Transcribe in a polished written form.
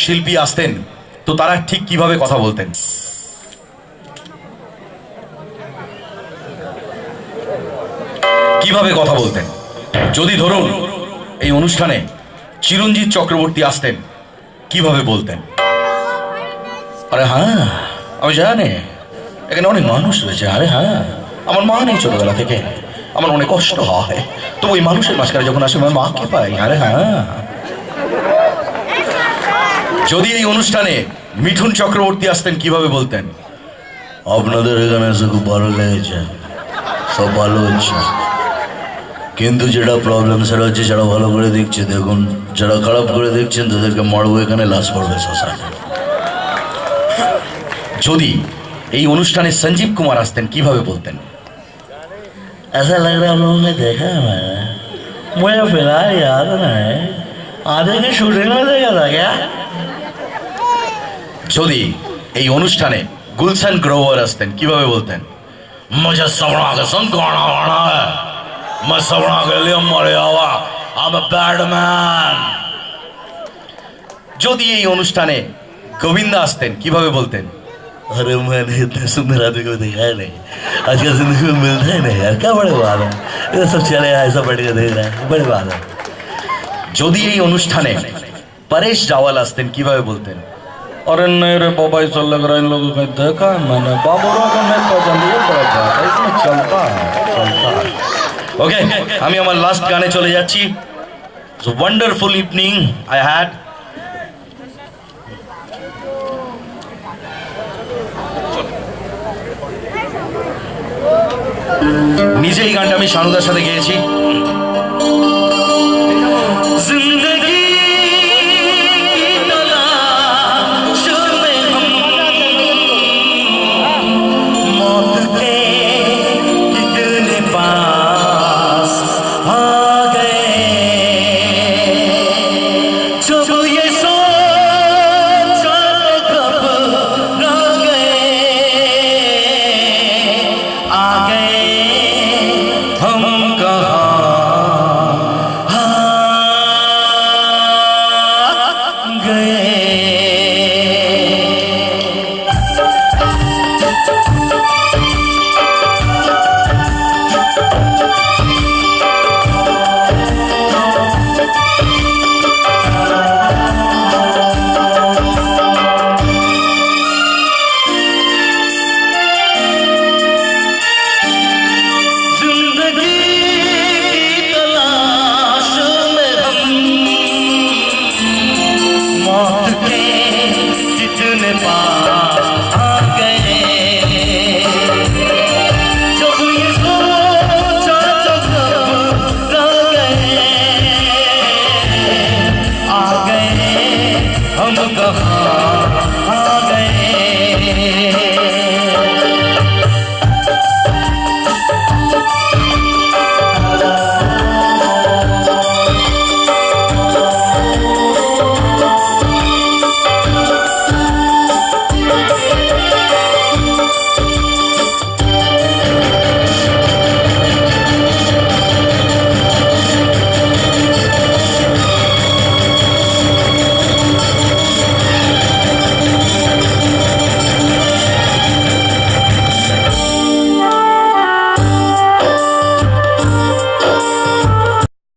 শিল্পী আসতেন তো তারা ঠিক কিভাবে কথা বলতেন? কিভাবে কথা বলতেন? যদি ধরুন এই অনুষ্ঠানে চিরঞ্জিত চক্রবর্তী আসতেন, কিভাবে বলতেন? আরে হ্যাঁ, আমি জানি এখানে অনেক মানুষ রয়েছে। আরে হ্যাঁ, আমার মা নেই ছোটবেলা থেকে, আমার অনেক কষ্ট হয়, তো ওই মানুষের মাঝখানে যখন আসে আমার মাকে পাই। আরে হ্যাঁ। যদি এই অনুষ্ঠানে মিঠুন চক্রবর্তী আসতেন, কিভাবে বলতেন? আপনাদের এখানে এসে খুব ভালো লেগেছে, সব ভালো হচ্ছে, কিন্তু যেটা প্রবলেম সেটা হচ্ছে যারা ভালো করে দেখছে দেখুন, যারা খারাপ করে দেখছেন তাদেরকে মারবো, এখানে লাশ পড়বে শ্মশানে। যদি এই অনুষ্ঠানে সঞ্জীব কুমার আসতেন, কিভাবে বলতেন? ऐसा लग रहा है हम लोगों ने देखा है, मैंने मुझे फिलहाल याद नहीं, आधे की शूटिंग में देखा था क्या? যদি এই অনুষ্ঠানে গুলশান গ্রোভার আসতেন, কিভাবে বলতেন? मुझे सवड़ा के संग गाना गाना है, मैं सवड़ा के लिए मरे हुआ, I'm a bad man। যদি এই অনুষ্ঠানে গোবিন্দা আসতেন, কিভাবে বলতেন? अरे मैंने इतने सुंदर आदमी को देखा है नहीं, आजकल जिंदगी में मिलता है नहीं यार, क्या बड़े बात है, ये सब चले ऐसा बैठ के देख रहा है, बड़ी बात है। যদি এই অনুষ্ঠানে परेश रावल আসতেন, কিভাবে বলতেন? अरे नहीं रे बाबा, ऐसा लग रहा है इन लोगों को देखा है मैंने, बाबूराव को नहीं पसंद, ये बड़ा बात है, इसमें चलता है। ओके, আমি আমার লাস্ট গানে চলে যাচ্ছি। So wonderful evening I had। নিজে এই গানটা আমি শানুদার সাথে গেয়েছি। हम कहाँ